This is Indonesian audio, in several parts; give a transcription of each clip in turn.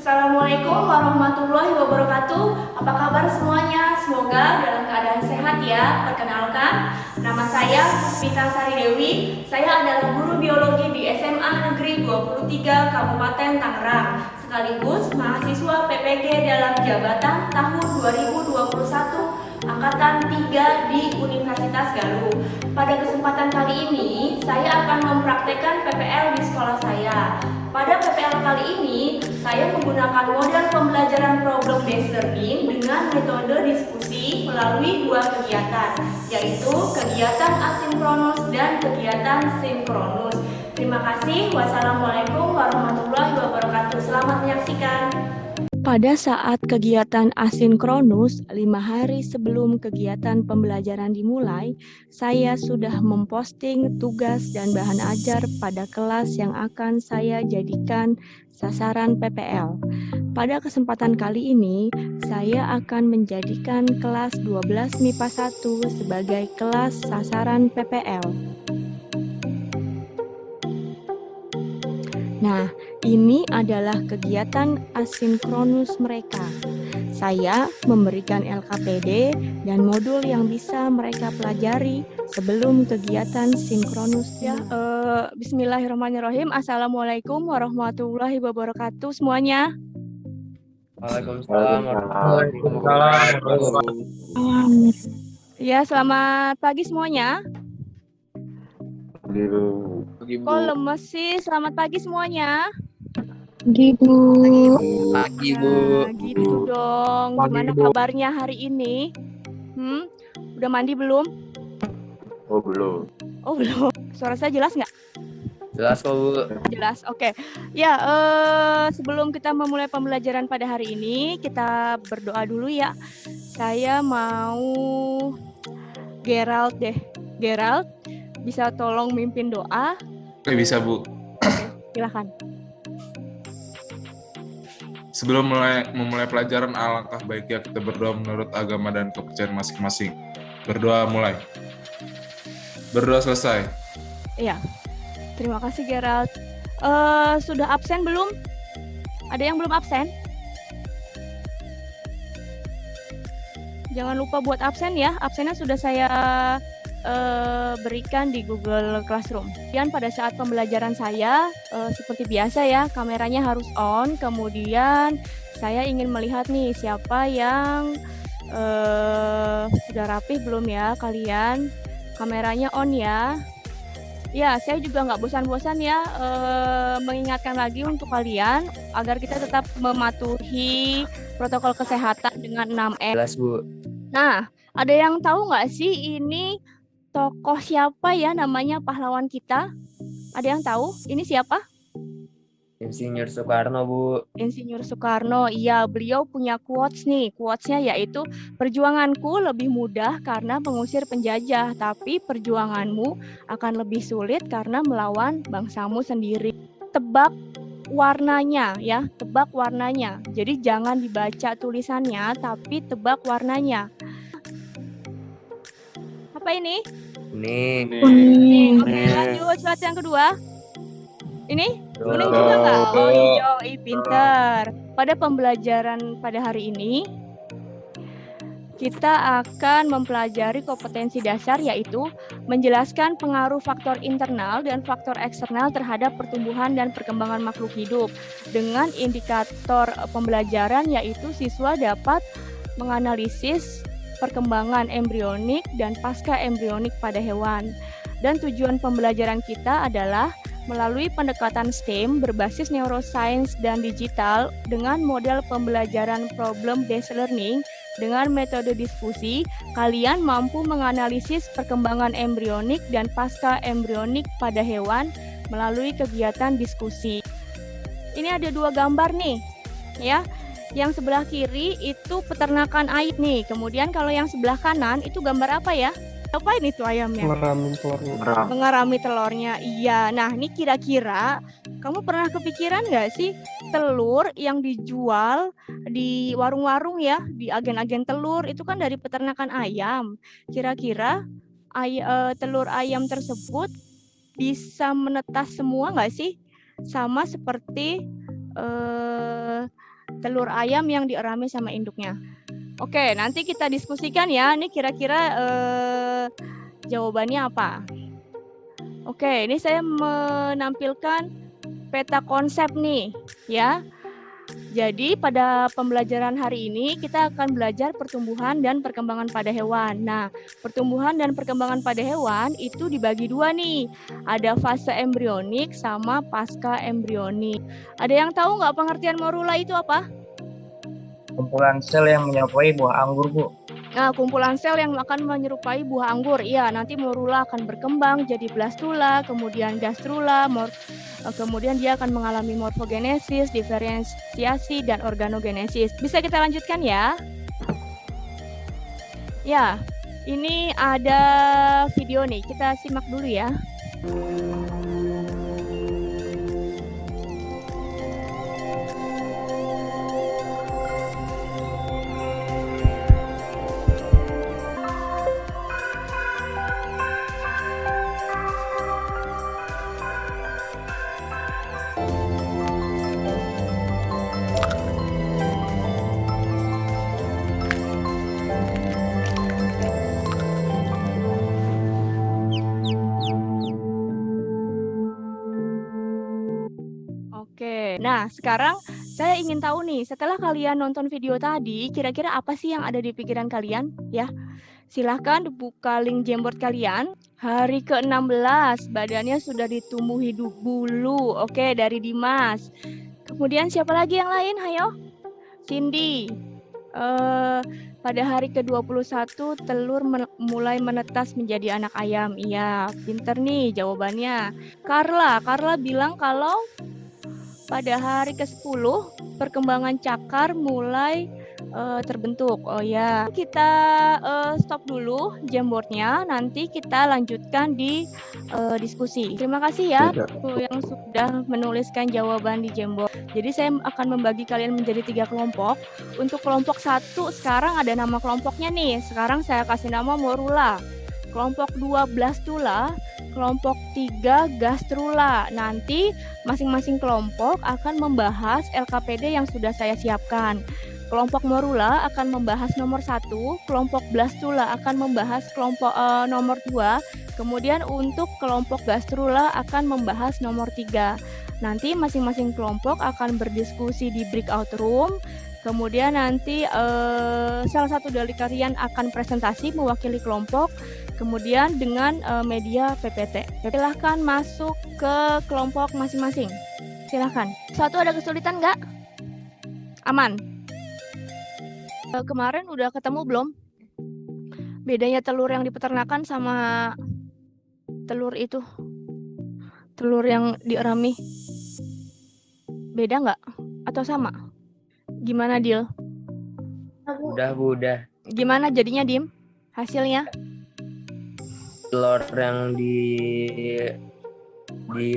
Assalamualaikum warahmatullahi wabarakatuh. Apa kabar semuanya? Semoga dalam keadaan sehat ya. Perkenalkan, nama saya Puspita Sari Dewi. Saya adalah guru biologi di SMA Negeri 23 Kabupaten Tangerang, sekaligus mahasiswa PPG dalam jabatan tahun 2021 Angkatan 3 di Universitas Galuh. Pada kesempatan kali ini, saya akan mempraktekkan PPL di sekolah saya. Pada PPL kali ini, saya menggunakan model pembelajaran problem based learning dengan metode diskusi melalui dua kegiatan, yaitu kegiatan asinkronus dan kegiatan sinkronus. Terima kasih. Wassalamualaikum warahmatullahi wabarakatuh. Selamat menyaksikan. Pada saat kegiatan asinkronus, 5 hari sebelum kegiatan pembelajaran dimulai, saya sudah memposting tugas dan bahan ajar pada kelas yang akan saya jadikan sasaran PPL. Pada kesempatan kali ini, saya akan menjadikan kelas 12 MIPA 1 sebagai kelas sasaran PPL. Nah, ini adalah kegiatan asinkronus mereka. Saya memberikan LKPD dan modul yang bisa mereka pelajari sebelum kegiatan sinkronus. Ya, Bismillahirrahmanirrahim. Assalamualaikum warahmatullahi wabarakatuh semuanya. Waalaikumsalam warahmatullahi wabarakatuh. Ya, selamat pagi semuanya. Kok lemes sih? Selamat pagi semuanya. Pagi, Bu. Pagi, Bu. Nah, gitu dong. Gimana kabarnya hari ini? Udah mandi belum? Oh, belum. Oh, belum. Suara saya jelas nggak? Jelas kok, Bu. Jelas, oke. Ya, sebelum kita memulai pembelajaran pada hari ini, kita berdoa dulu ya. Saya mau Gerald deh. Gerald, bisa tolong mimpin doa? Oke, bisa, Bu. Silakan. Sebelum memulai pelajaran, alangkah baiknya kita berdoa menurut agama dan kepercayaan masing-masing. Berdoa mulai. Berdoa selesai. Iya. Terima kasih, Gerald. Sudah absen belum? Ada yang belum absen? Jangan lupa buat absen ya. Absennya sudah saya berikan di Google Classroom. Dan pada saat pembelajaran saya, seperti biasa ya, kameranya harus on. Kemudian saya ingin melihat nih siapa yang sudah rapih belum ya kalian. Kameranya on ya. Ya, saya juga nggak bosan-bosan ya mengingatkan lagi untuk kalian agar kita tetap mematuhi protokol kesehatan dengan 6M. Jelas, Bu. Nah, ada yang tahu nggak sih ini tokoh siapa ya namanya pahlawan kita? Ada yang tahu? Ini siapa? Insinyur Soekarno, Bu. Insinyur Soekarno. Iya, beliau punya quotes nih. Quotes-nya yaitu, perjuanganku lebih mudah karena mengusir penjajah, tapi perjuanganmu akan lebih sulit karena melawan bangsamu sendiri. Tebak warnanya ya, tebak warnanya. Jadi jangan dibaca tulisannya, tapi tebak warnanya. Apa ini? Kuning. Oke, lanjut surat yang kedua. Ini kuning juga nggak? Oh, hijau, pinter. Pada pembelajaran pada hari ini, kita akan mempelajari kompetensi dasar, yaitu menjelaskan pengaruh faktor internal dan faktor eksternal terhadap pertumbuhan dan perkembangan makhluk hidup. Dengan indikator pembelajaran, yaitu siswa dapat menganalisis perkembangan embrionik dan pasca embrionik pada hewan. Dan tujuan pembelajaran kita adalah melalui pendekatan STEM berbasis neuroscience dan digital dengan model pembelajaran problem based learning dengan metode diskusi, kalian mampu menganalisis perkembangan embrionik dan pasca embrionik pada hewan melalui kegiatan diskusi. Ini ada dua gambar nih, ya. Yang sebelah kiri itu peternakan ayam nih. Kemudian kalau yang sebelah kanan itu gambar apa ya? Apa ini tuh ayamnya? Mengerami telurnya. Iya. Nah, ini kira-kira kamu pernah kepikiran nggak sih telur yang dijual di warung-warung ya, di agen-agen telur itu kan dari peternakan ayam. Kira-kira telur ayam tersebut bisa menetas semua nggak sih? Sama seperti telur ayam yang dierami sama induknya. Oke, nanti kita diskusikan ya. Ini kira-kira jawabannya apa? Oke, ini saya menampilkan peta konsep nih, ya. Jadi pada pembelajaran hari ini kita akan belajar pertumbuhan dan perkembangan pada hewan. Nah, pertumbuhan dan perkembangan pada hewan itu dibagi dua nih. Ada fase embrionik sama pasca embrionik. Ada yang tahu nggak pengertian morula itu apa? Kumpulan sel yang menyerupai buah anggur, Bu. Nah, kumpulan sel yang akan menyerupai buah anggur. Iya, nanti morula akan berkembang jadi blastula, kemudian gastrula, kemudian dia akan mengalami morfogenesis, diferensiasi, dan organogenesis. Bisa kita lanjutkan ya? Ya, ini ada video nih. Kita simak dulu ya. Oke, nah sekarang saya ingin tahu nih, setelah kalian nonton video tadi, kira-kira apa sih yang ada di pikiran kalian? Ya, silahkan buka link Jamboard kalian. Hari ke-16, badannya sudah ditumbuhi bulu. Oke, dari Dimas. Kemudian siapa lagi yang lain? Hayo, Cindy. Pada hari ke-21, telur mulai menetas menjadi anak ayam. Iya, pinter nih jawabannya. Carla bilang kalau pada hari ke-10, perkembangan cakar mulai terbentuk. Oh ya, kita stop dulu Jamboardnya. Nanti kita lanjutkan di diskusi. Terima kasih ya yang sudah menuliskan jawaban di Jamboard. Jadi saya akan membagi kalian menjadi 3 kelompok. Untuk kelompok 1 sekarang ada nama kelompoknya nih. Sekarang saya kasih nama morula. Kelompok 2 blastula, kelompok 3 gastrula. Nanti masing-masing kelompok akan membahas LKPD yang sudah saya siapkan. Kelompok morula akan membahas nomor 1, kelompok blastula akan membahas kelompok nomor 2, kemudian untuk kelompok gastrula akan membahas nomor 3. Nanti masing-masing kelompok akan berdiskusi di breakout room. Kemudian nanti salah satu dari kalian akan presentasi mewakili kelompok, kemudian dengan media PPT. Silahkan masuk ke kelompok masing-masing. Silahkan. Satu ada kesulitan nggak? Aman. Kemarin udah ketemu belum? Bedanya telur yang di peternakan sama telur itu? Telur yang dierami. Beda nggak? Atau sama? Gimana, Dil? Udah, Bu, udah. Gimana jadinya, Dim? Hasilnya? Telur yang di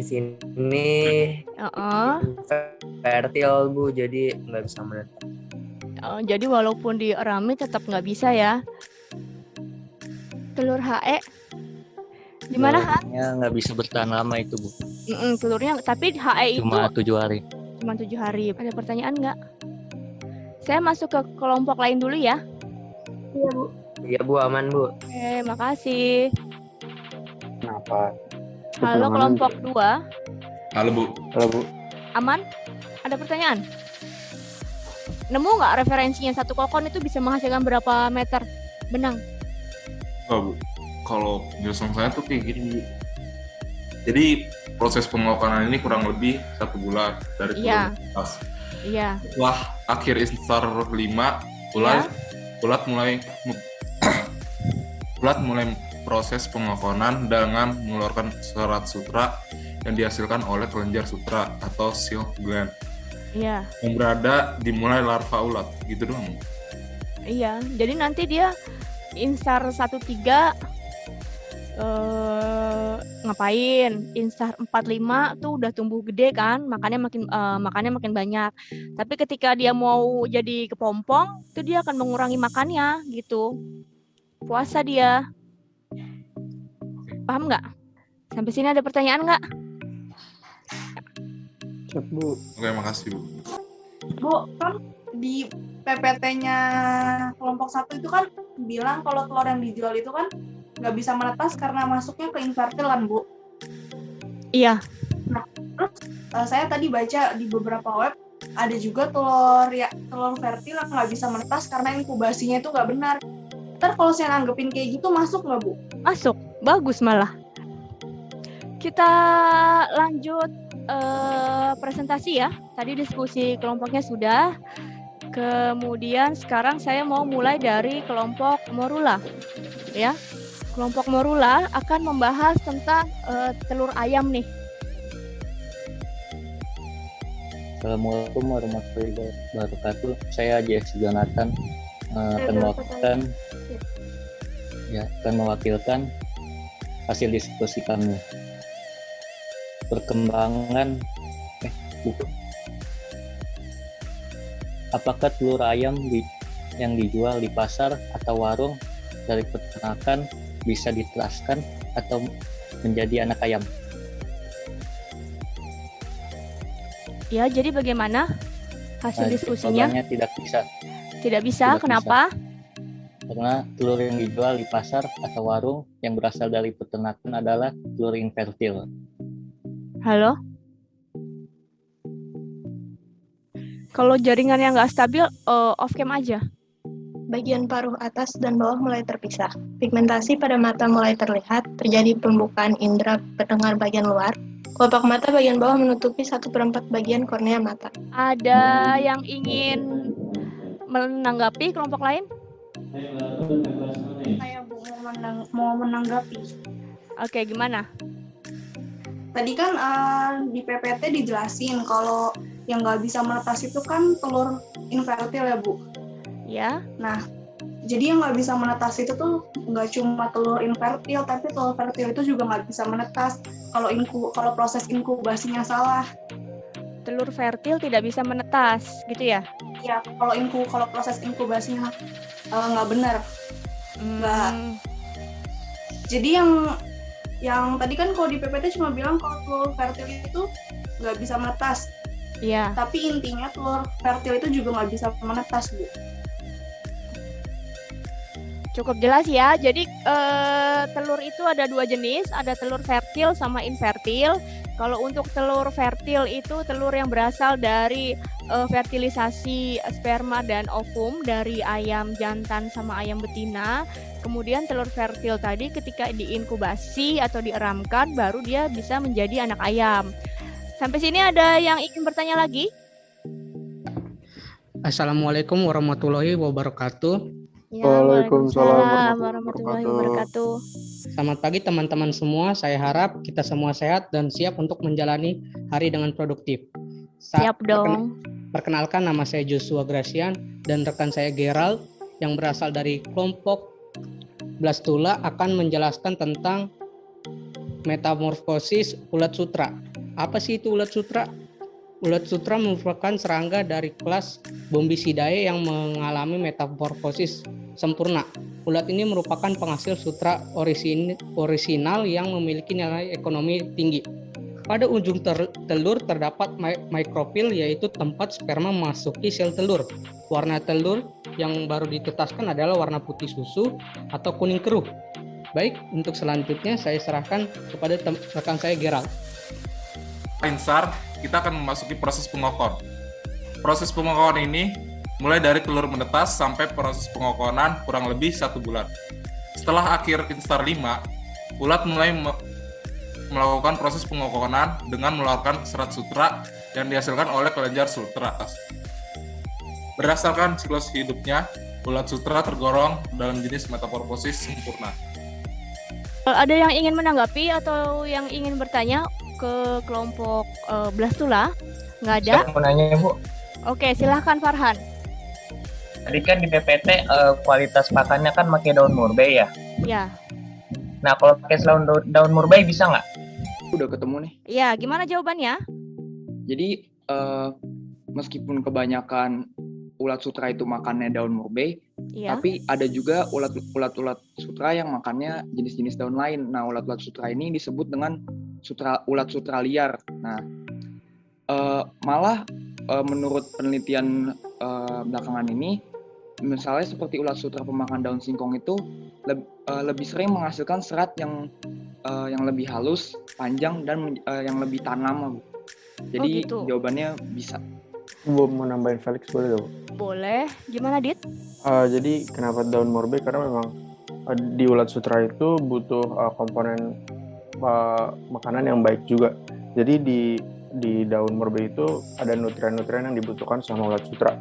sini fertil, Bu, jadi nggak bisa menetas. Jadi walaupun dierami tetap nggak bisa ya? Telur HE? Gimana, Ha? Telurnya nggak bisa bertahan lama itu, Bu. Telurnya, tapi HE Cuma itu 7 hari. cuma 7 hari. Ada pertanyaan nggak? Saya masuk ke kelompok lain dulu ya. Iya, Bu. Iya, Bu, aman, Bu. Oke, makasih. Kenapa? Halo kelompok 2. Halo, Bu. Halo, Bu. Aman? Ada pertanyaan? Nemu nggak referensinya satu kokon itu bisa menghasilkan berapa meter benang? Oh, Bu. Kalau penjelasan saya tuh kayak gini, Bu. Jadi proses pengokonan ini kurang lebih 1 bulan dari Iya. turun ke atas. Iya. Setelah akhir instar 5, ulat mulai proses pengokonan dengan mengeluarkan serat sutra yang dihasilkan oleh kelenjar sutra atau silk gland Iya. yang berada di mulai larva ulat, gitu doang. Iya. Jadi nanti dia instar 1-3 ngapain? Instar 4-5 tuh udah tumbuh gede kan, makannya makin banyak. Tapi ketika dia mau jadi kepompong, itu dia akan mengurangi makannya gitu. Puasa dia. Paham nggak? Sampai sini ada pertanyaan nggak? Siap, Bu. Oke, makasih, Bu. Bu, kan di PPT-nya kelompok 1 itu kan bilang kalau telur yang dijual itu kan nggak bisa menetas karena masuknya ke invertil kan, Bu. Iya. Nah, terus saya tadi baca di beberapa web ada juga telur fertil yang nggak bisa menetas karena inkubasinya itu nggak benar. Ntar kalau saya nanggepin kayak gitu masuk nggak, Bu? Masuk, bagus malah. Kita lanjut presentasi ya. Tadi diskusi kelompoknya sudah. Kemudian sekarang saya mau mulai dari kelompok Morula. Ya, kelompok Morula akan membahas tentang telur ayam nih. Assalamualaikum warahmatullahi wabarakatuh. Saya JS Jonathan akan mewakilkan hasil diskusi kami. Apakah telur ayam yang dijual di pasar atau warung dari peternakan bisa diteraskan atau menjadi anak ayam? Ya, jadi bagaimana hasil diskusinya? Jawabannya tidak bisa. Tidak bisa, kenapa? Karena telur yang dijual di pasar atau warung yang berasal dari peternakan adalah telur infertil. Halo? Kalau jaringannya nggak stabil, off cam aja. Bagian paruh atas dan bawah mulai terpisah. Pigmentasi pada mata mulai terlihat, terjadi pembukaan indera pendengar bagian luar. Kelopak mata bagian bawah menutupi 1/4 bagian kornea mata. Ada yang ingin menanggapi kelompok lain? Saya mau menanggapi. Oke, gimana? Tadi kan di PPT dijelasin kalau yang nggak bisa menetas itu kan telur infertil ya, Bu. Ya. Nah, jadi yang nggak bisa menetas itu tuh nggak cuma telur infertil, tapi telur fertil itu juga nggak bisa menetas kalau proses inkubasinya salah. Telur fertil tidak bisa menetas, gitu ya? Ya, kalau proses inkubasinya nggak benar. Nggak. Jadi yang tadi kan kalau di PPT cuma bilang kalau telur fertil itu nggak bisa menetas. Iya. Tapi intinya telur fertil itu juga nggak bisa menetas, Bu. Cukup jelas ya. Jadi telur itu ada 2 jenis, ada telur fertil sama infertil. Kalau untuk telur fertil itu telur yang berasal dari fertilisasi sperma dan ovum dari ayam jantan sama ayam betina. Kemudian telur fertil tadi ketika diinkubasi atau dieramkan baru dia bisa menjadi anak ayam. Sampai sini ada yang ingin bertanya lagi? Assalamualaikum warahmatullahi wabarakatuh. Ya, Waalaikumsalam warahmatullahi wabarakatuh. Selamat pagi teman-teman semua. Saya harap kita semua sehat dan siap untuk menjalani hari dengan produktif. Siap dong. Perkenalkan, nama saya Joshua Gracian dan rekan saya Gerald yang berasal dari kelompok Blastula akan menjelaskan tentang metamorfosis ulat sutra. Apa sih itu ulat sutra? Ulat sutra merupakan serangga dari kelas Bombicidae yang mengalami metamorfosis sempurna. Ulat ini merupakan penghasil sutra orisinal yang memiliki nilai ekonomi tinggi. Pada ujung telur terdapat mikrofil, yaitu tempat sperma memasuki sel telur. Warna telur yang baru ditetaskan adalah warna putih susu atau kuning keruh. Baik, untuk selanjutnya saya serahkan kepada rekan saya Gerald. Insar, kita akan memasuki proses pengokon. Proses pengokon ini mulai dari telur menetas sampai proses pengokonan kurang lebih 1 bulan. Setelah akhir instar 5, ulat mulai melakukan proses pengokonan dengan mengeluarkan serat sutra yang dihasilkan oleh kelenjar sutra. Berdasarkan siklus hidupnya, ulat sutra tergolong dalam jenis metamorfosis sempurna. Ada yang ingin menanggapi atau yang ingin bertanya ke kelompok Blastula? Nggak ada? Saya mau nanya, Bu. Oke, silahkan Farhan. Tadi kan di PPT kualitas pakannya kan pakai daun murbei ya. Ya. Nah, kalau pakai daun murbei bisa nggak? Udah ketemu nih. Ya, gimana jawabannya? Jadi meskipun kebanyakan ulat sutra itu makannya daun murbei, Ya. tapi ada juga ulat-ulat sutra yang makannya jenis-jenis daun lain. Nah, ulat-ulat sutra ini disebut dengan ulat sutra liar. Nah, malah menurut penelitian belakangan ini, misalnya seperti ulat sutra pemakan daun singkong itu lebih sering menghasilkan serat yang lebih halus, panjang, dan yang lebih tahan lama, Bu. Jadi gitu. jawabannya bisa. Gue mau nambahin Felix, boleh dong? Boleh. Gimana, Dit? Jadi kenapa daun morbe? Karena memang di ulat sutra itu butuh komponen makanan yang baik juga. Jadi di daun morbe itu ada nutrien-nutrien yang dibutuhkan sama ulat sutra.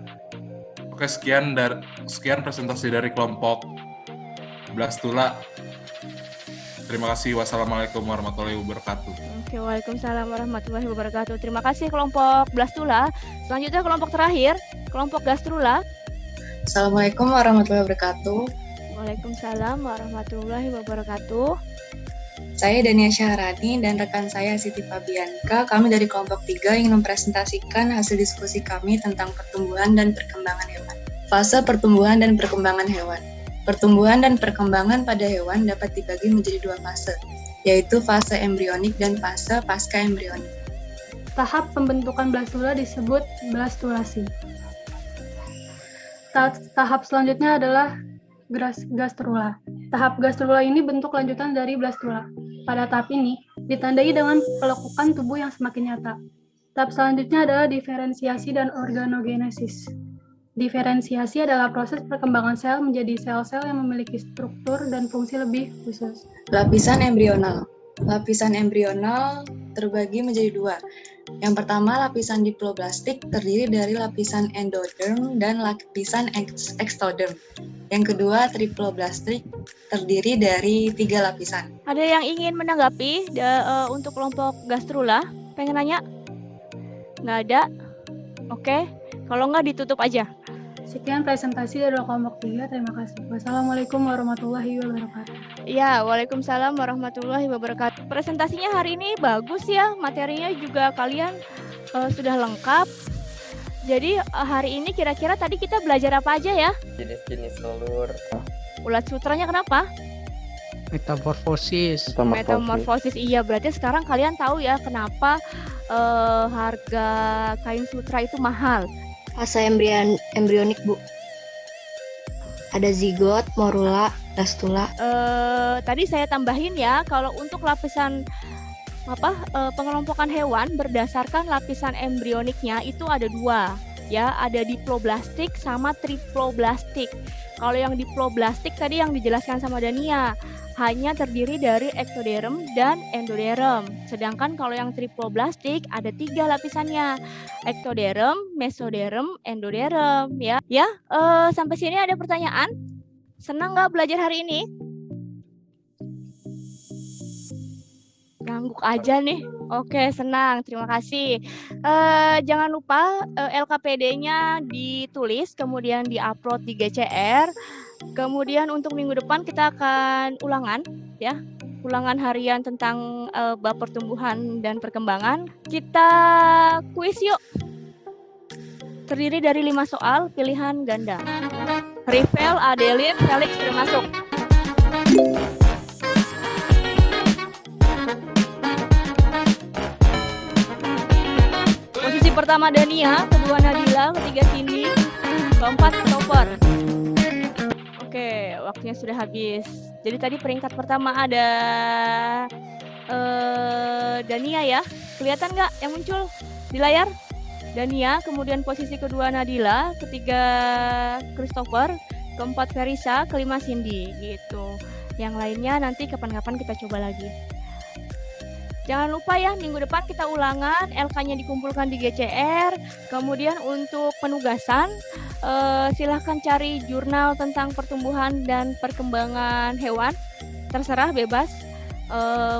Oke, sekian presentasi dari kelompok Blastula. Terima kasih. Wassalamualaikum warahmatullahi wabarakatuh. Oke, waalaikumsalam warahmatullahi wabarakatuh. Terima kasih kelompok Blastula. Selanjutnya kelompok terakhir, kelompok Gastrula. Assalamualaikum warahmatullahi wabarakatuh. Waalaikumsalam warahmatullahi wabarakatuh. Saya Dania Syahrani dan rekan saya Siti Fabianka. Kami dari kelompok 3 ingin mempresentasikan hasil diskusi kami tentang pertumbuhan dan perkembangan hewan. Fase pertumbuhan dan perkembangan hewan. Pertumbuhan dan perkembangan pada hewan dapat dibagi menjadi 2 fase, yaitu fase embrionik dan fase pasca embrionik. Tahap pembentukan blastula disebut blastulasi. Tahap selanjutnya adalah gastrula. Tahap gastrula ini bentuk lanjutan dari blastula. Pada tahap ini ditandai dengan pelekukan tubuh yang semakin nyata. Tahap selanjutnya adalah diferensiasi dan organogenesis. Diferensiasi adalah proses perkembangan sel menjadi sel-sel yang memiliki struktur dan fungsi lebih khusus. Lapisan embrional. Lapisan embrional terbagi menjadi 2. Yang pertama, lapisan diploblastik terdiri dari lapisan endoderm dan lapisan ektoderm. Yang kedua, triploblastik terdiri dari 3 lapisan. Ada yang ingin menanggapi untuk kelompok Gastrula? Pengen nanya? Nggak ada? Oke. Kalau nggak ditutup aja. Sekian presentasi dari kelompok 3. Terima kasih. Wassalamualaikum warahmatullahi wabarakatuh. Ya, waalaikumsalam warahmatullahi wabarakatuh. Presentasinya hari ini bagus ya. Materinya juga kalian sudah lengkap. Jadi hari ini kira-kira tadi kita belajar apa aja ya? Jenis-jenis telur. Ulat sutranya kenapa? Metamorfosis. Metamorfosis. Iya, berarti sekarang kalian tahu ya kenapa harga kain sutra itu mahal. Fase embrionik, Bu. Ada zigot, morula, blastula. Tadi saya tambahin ya, kalau untuk lapisan pengelompokan hewan berdasarkan lapisan embrioniknya itu ada 2 ya, ada diploblastik sama triploblastik. Kalau yang diploblastik tadi yang dijelaskan sama Dania hanya terdiri dari ektoderm dan endoderm. Sedangkan kalau yang triploblastik ada 3 lapisannya, ektoderm, mesoderm, endoderm ya. Sampai sini ada pertanyaan? Senang nggak belajar hari ini? Ngangguk aja nih. Oke, senang. Terima kasih. Jangan lupa LKPD-nya ditulis, kemudian diupload di GCR. Kemudian untuk minggu depan kita akan ulangan, ya. Ulangan harian tentang bab pertumbuhan dan perkembangan. Kita kuis yuk. Terdiri dari 5 soal pilihan ganda. Rivel, Adeline, Felix sudah masuk. Posisi pertama Dania, kedua Nadila, ketiga Cindy, keempat Topper. Oke, waktunya sudah habis. Jadi tadi peringkat pertama ada Dania ya. Kelihatan nggak yang muncul di layar? Dania, kemudian posisi kedua Nadila, ketiga Christopher, keempat Verisa, kelima Cindy gitu. Yang lainnya nanti kapan-kapan kita coba lagi. Jangan lupa ya, minggu depan kita ulangan, LK-nya dikumpulkan di GCR. Kemudian untuk penugasan, silahkan cari jurnal tentang pertumbuhan dan perkembangan hewan. Terserah, bebas.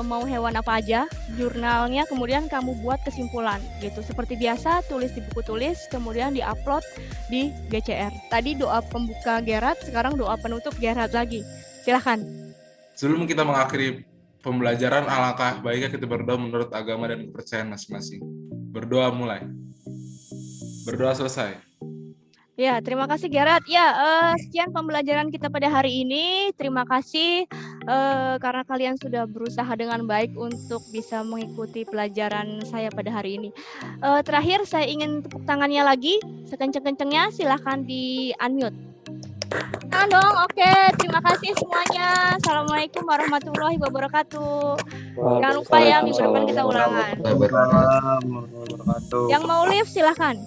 Mau hewan apa aja, jurnalnya kemudian kamu buat kesimpulan gitu. Seperti biasa, tulis di buku tulis, kemudian diupload di GCR. Tadi doa pembuka Gerard, sekarang doa penutup Gerard lagi. Silahkan. Sebelum kita mengakhiri pembelajaran, alangkah baiknya kita berdoa menurut agama dan kepercayaan masing-masing. Berdoa mulai. Berdoa selesai. Ya, terima kasih Gerard. Ya, sekian pembelajaran kita pada hari ini. Terima kasih karena kalian sudah berusaha dengan baik untuk bisa mengikuti pelajaran saya pada hari ini. Terakhir saya ingin tepuk tangannya lagi sekenceng-kencengnya, silahkan di unmute. Tangan dong, oke, terima kasih semuanya. Assalamualaikum warahmatullahi wabarakatuh. Jangan lupa ya, minggu depan kita ulangan. Yang mau live silahkan.